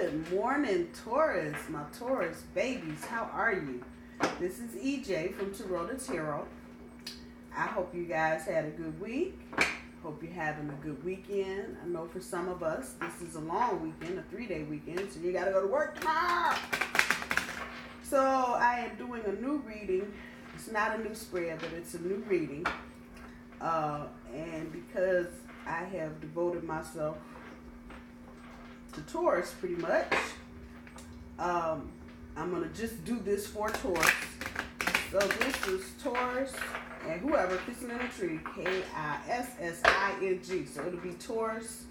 Good morning, Taurus, my Taurus babies. How are you? This is EJ from Taurota Tarot. I hope you guys had a good week. Hope you're having a good weekend. I know for some of us, this is a long weekend, a 3-day weekend, so you got to go to work tomorrow. So I am doing a new reading. It's not a new spread, but it's a new reading. And because I have devoted myself to Taurus pretty much, I'm going to just do this for Taurus. So this is Taurus and whoever kissing in a tree, K-I-S-S-I-N-G. So it'll be Taurus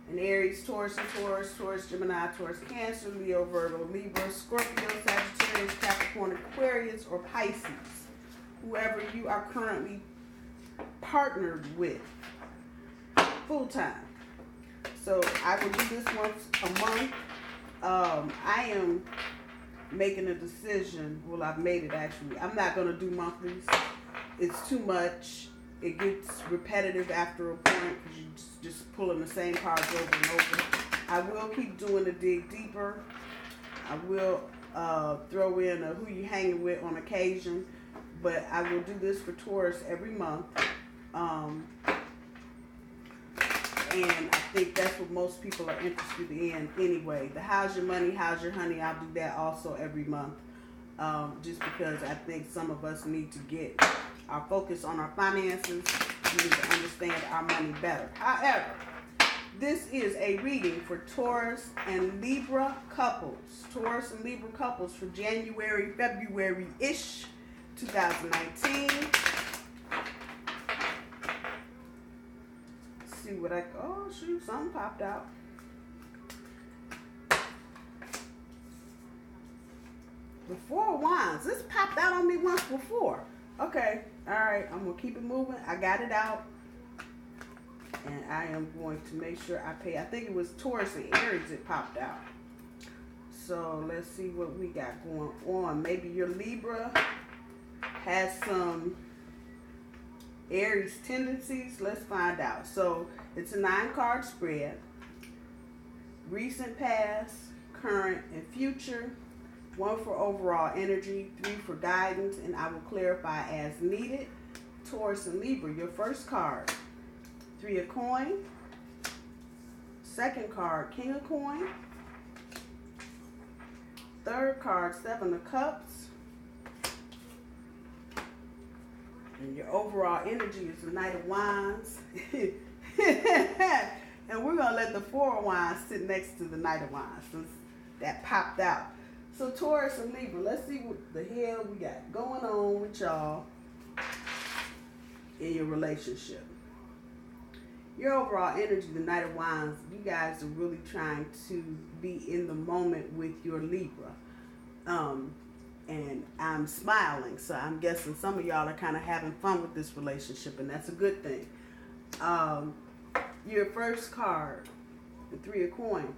and Aries, Taurus and Taurus, Taurus, Gemini, Taurus, Cancer, Leo, Virgo, Libra, Scorpio, Sagittarius, Capricorn, Aquarius, or Pisces. Whoever you are currently partnered with full time. So I will do this once a month. I am making a decision. Well, I've made it actually. I'm not going to do monthlies. It's too much. It gets repetitive after a point because you're just pulling the same cards over and over. I will keep doing the dig deeper. I will throw in a who you hanging with on occasion. But I will do this for Taurus every month. And I think that's what most people are interested in anyway. The how's your money, how's your honey, I'll do that also every month. Just because I think some of us need to get our focus on our finances. We need to understand our money better. However, this is a reading for Taurus and Libra couples. Taurus and Libra couples for January, February-ish 2019. See what oh shoot, something popped out. The Four of Wands. This popped out on me once before. Okay, all right, I'm gonna keep it moving. I got it out, and I am going to make sure I pay. I think it was Taurus and Aries it popped out. So let's see what we got going on. Maybe your Libra has some Aries tendencies. Let's find out. So it's a 9-card spread. Recent, past, current, and future. 1 for overall energy, 3 for guidance, and I will clarify as needed. Taurus and Libra, your first card, 3 of coin. Second card, King of coin. Third card, 7 of cups. And your overall energy is the Knight of Wands. And we're going to let the 4 of Wands sit next to the Knight of Wands since that popped out. So Taurus and Libra, let's see what the hell we got going on with y'all in your relationship. Your overall energy, the Knight of Wands, you guys are really trying to be in the moment with your Libra. And I'm smiling, so I'm guessing some of y'all are kind of having fun with this relationship, and that's a good thing. Your first card, the 3 of coin.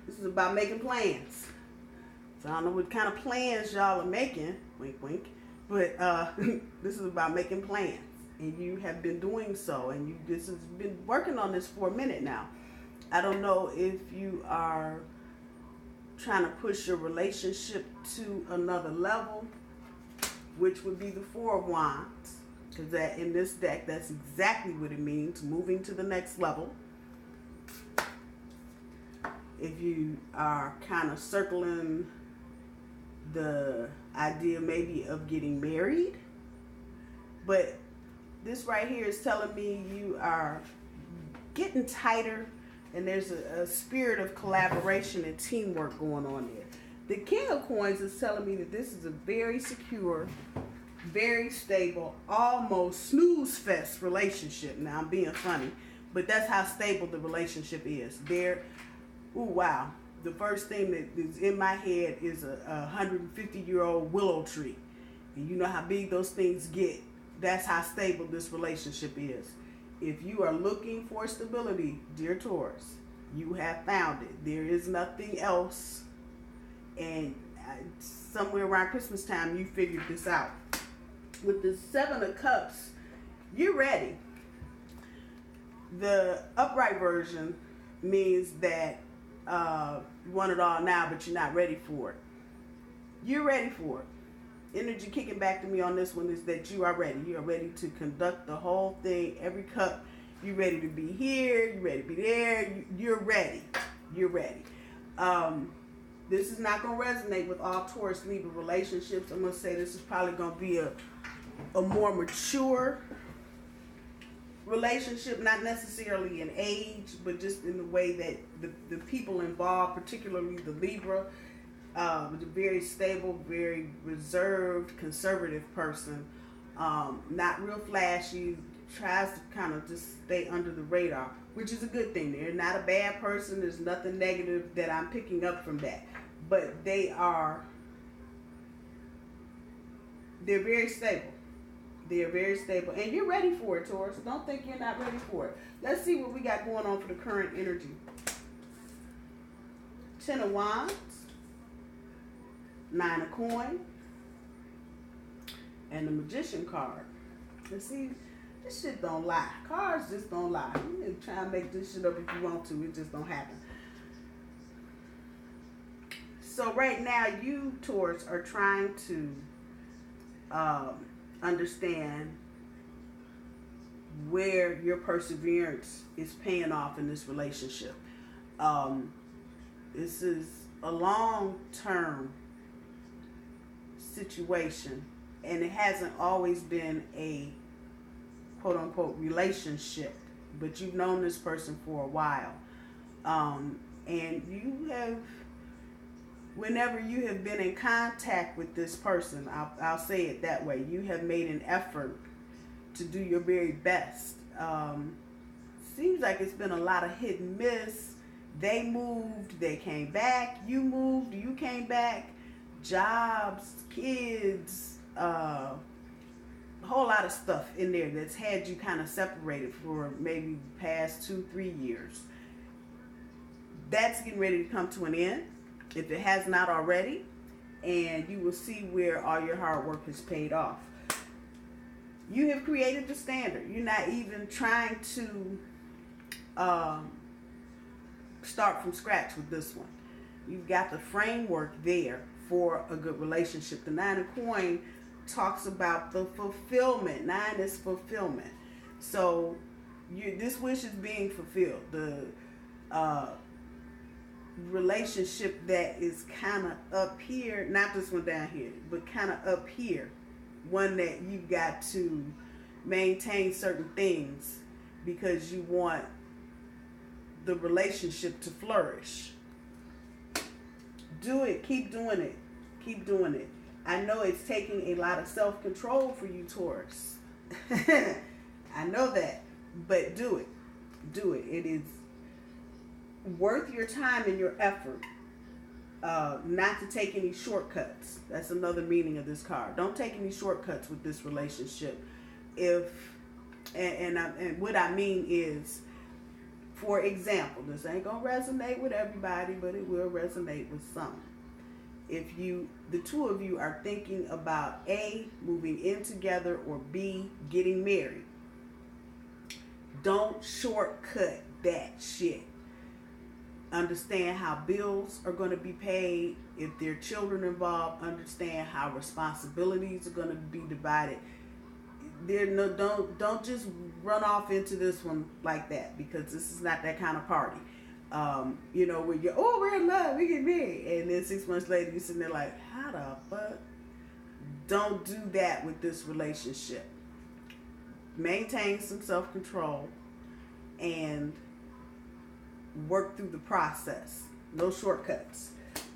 This is about making plans. So I don't know what kind of plans y'all are making, wink, wink, but this is about making plans, and you have been doing so, and this has been working on this for a minute now. I don't know if you are trying to push your relationship to another level, which would be the 4 of Wands, because that in this deck, that's exactly what it means, moving to the next level. If you are kind of circling the idea maybe of getting married, but this right here is telling me you are getting tighter, and there's a spirit of collaboration and teamwork going on there. The King of Coins is telling me that this is a very secure, very stable, almost snooze fest relationship. Now I'm being funny, but that's how stable the relationship is. Ooh, wow. The first thing that is in my head is a 150-year-old willow tree. And you know how big those things get. That's how stable this relationship is. If you are looking for stability, dear Taurus, you have found it. There is nothing else. And somewhere around Christmas time, you figured this out. With the 7 of Cups, you're ready. The upright version means that You want it all now, but you're not ready for it. You're ready for it. Energy kicking back to me on this one is that you are ready. You are ready to conduct the whole thing, every cup. You're ready to be here. You're ready to be there. You're ready. You're ready. This is not going to resonate with all Taurus Libra relationships. I'm going to say this is probably going to be a more mature relationship, not necessarily in age, but just in the way that the people involved, particularly the Libra, a very stable, very reserved, conservative person, not real flashy, tries to kind of just stay under the radar, which is a good thing. They're not a bad person. There's nothing negative that I'm picking up from that. But they're very stable. They're very stable. And you're ready for it, Taurus. Don't think you're not ready for it. Let's see what we got going on for the current energy. 10 of Wands, 9 of Coins, and the Magician card. Let's see. This shit don't lie. Cards just don't lie. You can try and make this shit up if you want to. It just don't happen. So right now, you, Taurus, are trying to understand where your perseverance is paying off in this relationship. This is a long-term situation, and it hasn't always been a quote-unquote relationship, but you've known this person for a while, and you have, whenever you have been in contact with this person, I'll say it that way, you have made an effort to do your very best. Seems like it's been a lot of hit and miss. They moved, they came back, you moved, you came back, jobs, kids, a whole lot of stuff in there that's had you kind of separated for maybe past 2-3 years. That's getting ready to come to an end, if it has not already, and you will see where all your hard work has paid off. You have created the standard. You're not even trying to start from scratch with this one. You've got the framework there for a good relationship. The 9 of Coins talks about the fulfillment. 9 is fulfillment. So this wish is being fulfilled. The relationship that is kind of up here, not this one down here, but kind of up here, one that you've got to maintain certain things because you want the relationship to flourish. Do it. Keep doing it. Keep doing it. I know it's taking a lot of self-control for you, Taurus. I know that, but do it. Do it. It is worth your time and your effort. Not to take any shortcuts. That's another meaning of this card. Don't take any shortcuts with this relationship. And what I mean is, for example, this ain't gonna resonate with everybody, but it will resonate with some. If the two of you are thinking about A, moving in together, or B, getting married, don't shortcut that shit. Understand how bills are going to be paid. If there are children involved, understand how responsibilities are going to be divided. Don't just run off into this one like that, because this is not that kind of party. Where we're in love, we get married, and then 6 months later you're sitting there like, how the fuck? Don't do that with this relationship. Maintain some self-control and work through the process. No shortcuts.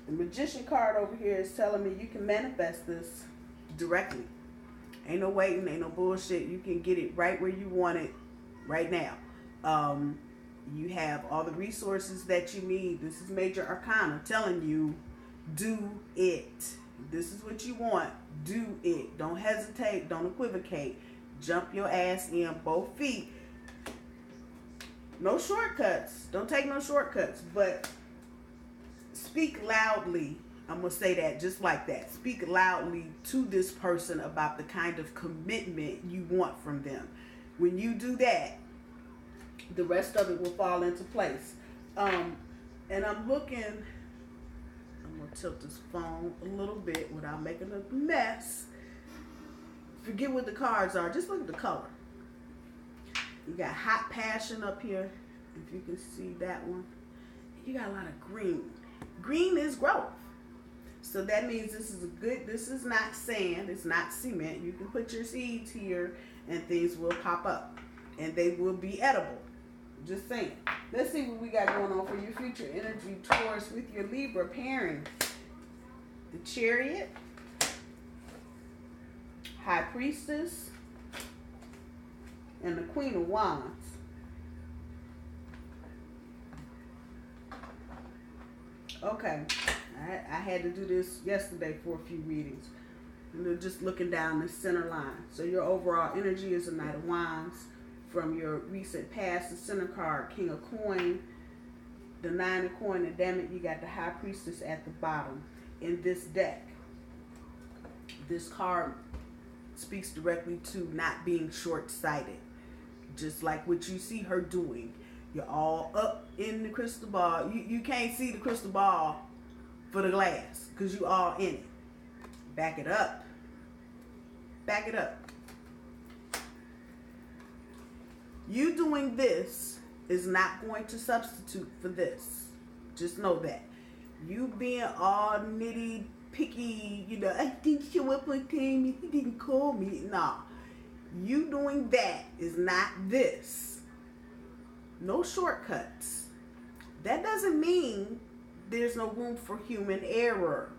The Magician card over here is telling me you can manifest this directly. Ain't no waiting, ain't no bullshit. You can get it right where you want it right now. You have all the resources that you need. This is Major Arcana telling you, do it. This is what you want. Do it. Don't hesitate. Don't equivocate. Jump your ass in both feet. No shortcuts. Don't take no shortcuts. But speak loudly. I'm going to say that just like that. Speak loudly to this person about the kind of commitment you want from them. When you do that, the rest of it will fall into place. And And I'm looking, I'm going to tilt this phone a little bit without making a mess. Forget what the cards are. Just look at the color. You got hot passion up here, if you can see that one. You got a lot of green. Green is growth. So that means this is not sand, it's not cement. You can put your seeds here and things will pop up. And they will be edible. Just saying. Let's see what we got going on for your future energy, Taurus, with your Libra pairing. The Chariot, High Priestess, and the Queen of Wands. Okay, I had to do this yesterday for a few readings. Just looking down the center line. So your overall energy is the Knight of Wands. From your recent past, the center card, King of Coin, the Nine of Coin, and damn it, you got the High Priestess at the bottom. In this deck, this card speaks directly to not being short-sighted. Just like what you see her doing. You're all up in the crystal ball. You can't see the crystal ball for the glass because you all in it. Back it up. Back it up. You doing this is not going to substitute for this. Just know that. You being all nitty, picky, I didn't show up on time, he didn't call me. Nah. You doing that is not this. No shortcuts. That doesn't mean there's no room for human error.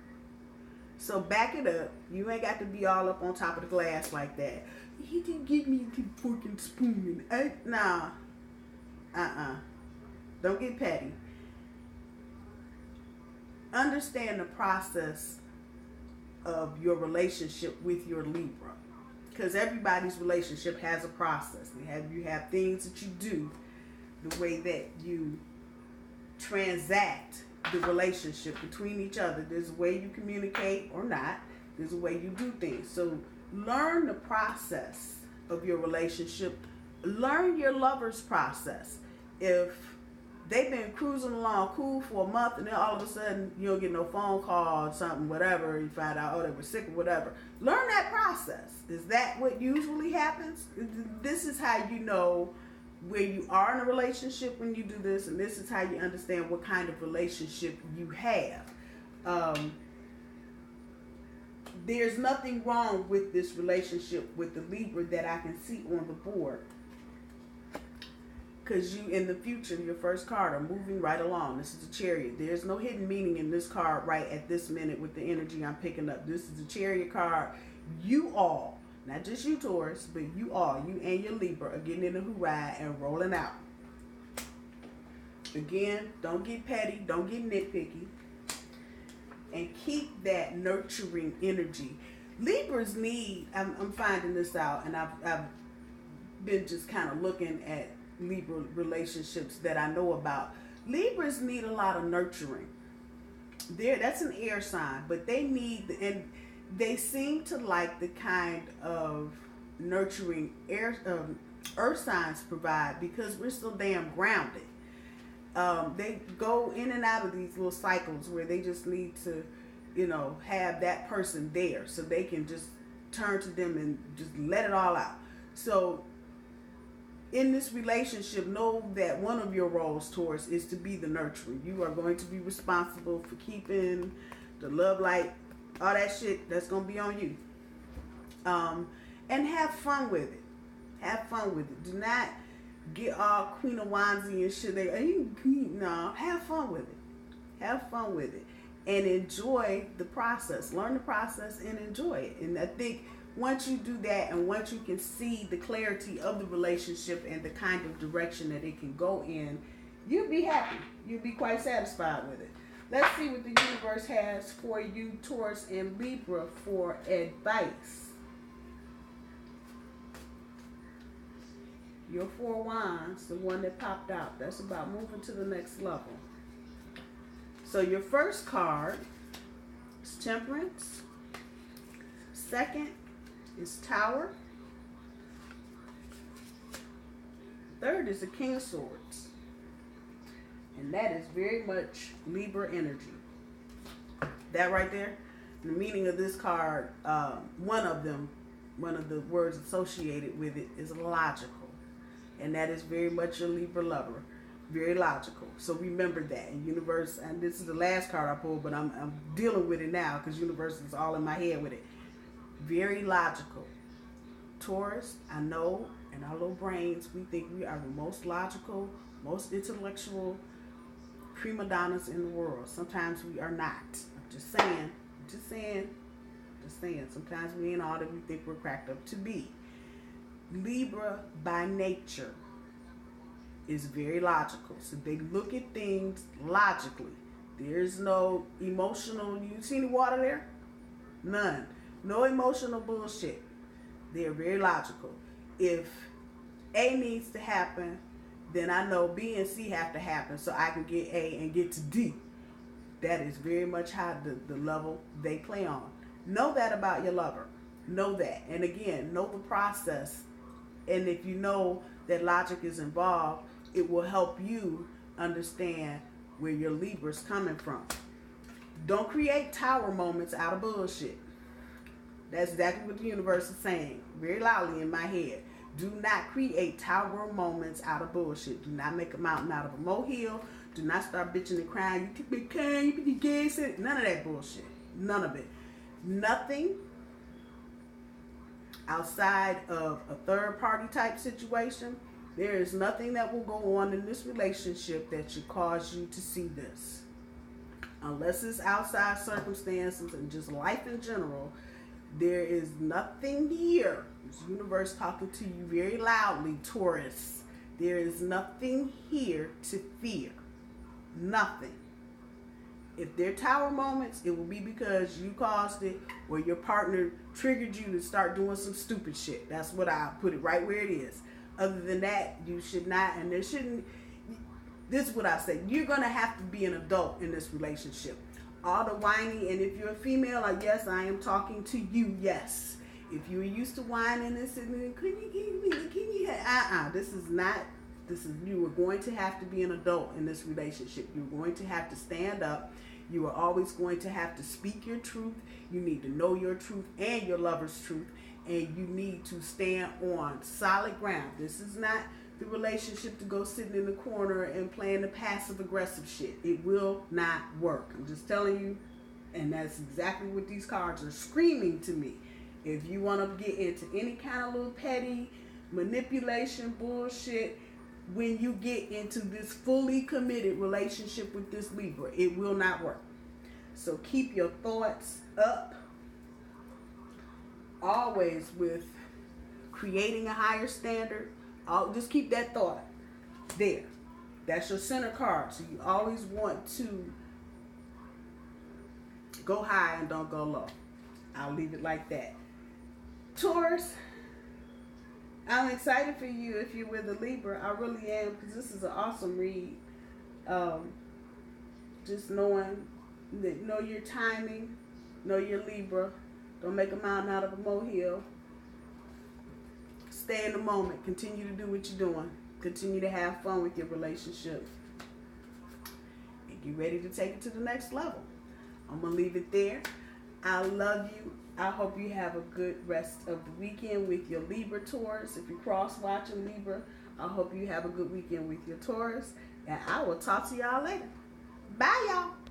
So back it up. You ain't got to be all up on top of the glass like that. He didn't give me the fork and spoon. Nah. Don't get petty. Understand the process of your relationship with your Libra. Because everybody's relationship has a process. You have things that you do, the way that you transact the relationship between each other. There's a way you communicate or not. There's a way you do things. So learn the process of your relationship. Learn your lover's process. If they've been cruising along cool for a month and then all of a sudden you don't get no phone call or something, whatever, you find out, they were sick or whatever. Learn that process. Is that what usually happens? This is how you know where you are in a relationship when you do this, and this is how you understand what kind of relationship you have. There's nothing wrong with this relationship with the Libra that I can see on the board. Because you, in the future, your first card, are moving right along. This is the Chariot. There's no hidden meaning in this card right at this minute with the energy I'm picking up. This is the Chariot card. You all, not just you Taurus, but you all, you and your Libra, are getting in a hoorah and rolling out. Again, don't get petty. Don't get nitpicky. And keep that nurturing energy. Libras need, I'm finding this out, and I've been just kind of looking at Libra relationships that I know about. Libras need a lot of nurturing. That's an air sign, but they need, and they seem to like the kind of nurturing earth signs provide because we're so damn grounded. They go in and out of these little cycles where they just need to, have that person there so they can just turn to them and just let it all out. So in this relationship, know that one of your roles, Taurus, is to be the nurturer. You are going to be responsible for keeping the love light, all that shit, that's going to be on you. And have fun with it. Have fun with it. Do not get all Queen of Wandsy and shit. No, have fun with it. Have fun with it. And enjoy the process. Learn the process and enjoy it. And I think once you do that and once you can see the clarity of the relationship and the kind of direction that it can go in, you'll be happy. You'll be quite satisfied with it. Let's see what the universe has for you, Taurus and Libra, for advice. Your Four of Wands, the one that popped out, that's about moving to the next level. So your first card is Temperance. Second is Tower. Third is the King of Swords. And that is very much Libra energy. That right there, the meaning of this card, one of the words associated with it is logical. And that is very much a Libra lover. Very logical. So remember that. And universe, and this is the last card I pulled, but I'm dealing with it now because universe is all in my head with it. Very logical. Taurus, I know in our little brains, we think we are the most logical, most intellectual prima donnas in the world. Sometimes we are not. Just saying. Sometimes we ain't all that we think we're cracked up to be. Libra by nature is very logical. So they look at things logically. There's no emotional, you see any water there? None. No emotional bullshit. They're very logical. If A needs to happen, then I know B and C have to happen so I can get A and get to D. That is very much how the level they play on. Know that about your lover. Know that. And again, know the process. And if you know that logic is involved, it will help you understand where your Libra's coming from. Don't create tower moments out of bullshit. That's exactly what the universe is saying, very loudly in my head. Do not create tower moments out of bullshit. Do not make a mountain out of a molehill. Do not start bitching and crying. You keep me kind, you put your gas in it. None of that bullshit. None of it. Nothing outside of a third party type situation. There is nothing that will go on in this relationship that should cause you to see this. Unless it's outside circumstances and just life in general, there is nothing here. This universe talking to you very loudly, Taurus. There is nothing here to fear. Nothing. If they're tower moments, it will be because you caused it or your partner triggered you to start doing some stupid shit. That's what I put it right where it is. Other than that, you should not, and there shouldn't, this is what I say, you're going to have to be an adult in this relationship. All the whining, and if you're a female, like, yes, I am talking to you, yes. If you're used to whining and sitting there, can you, this is, you are going to have to be an adult in this relationship. You're going to have to stand up. You are always going to have to speak your truth. You need to know your truth and your lover's truth. And you need to stand on solid ground. This is not the relationship to go sitting in the corner and playing the passive aggressive shit. It will not work. I'm just telling you. And that's exactly what these cards are screaming to me. If you want to get into any kind of little petty manipulation bullshit, when you get into this fully committed relationship with this Libra, it will not work. So keep your thoughts up. Always with creating a higher standard. Just keep that thought there. That's your center card. So you always want to go high and don't go low. I'll leave it like that. Taurus, I'm excited for you if you're with a Libra. I really am, because this is an awesome read. Just knowing that, know your timing, know your Libra. Don't make a mountain out of a molehill. Stay in the moment. Continue to do what you're doing. Continue to have fun with your relationship. And get ready to take it to the next level. I'm going to leave it there. I love you. I hope you have a good rest of the weekend with your Libra Taurus. If you're cross-watching Libra, I hope you have a good weekend with your Taurus. And I will talk to y'all later. Bye, y'all.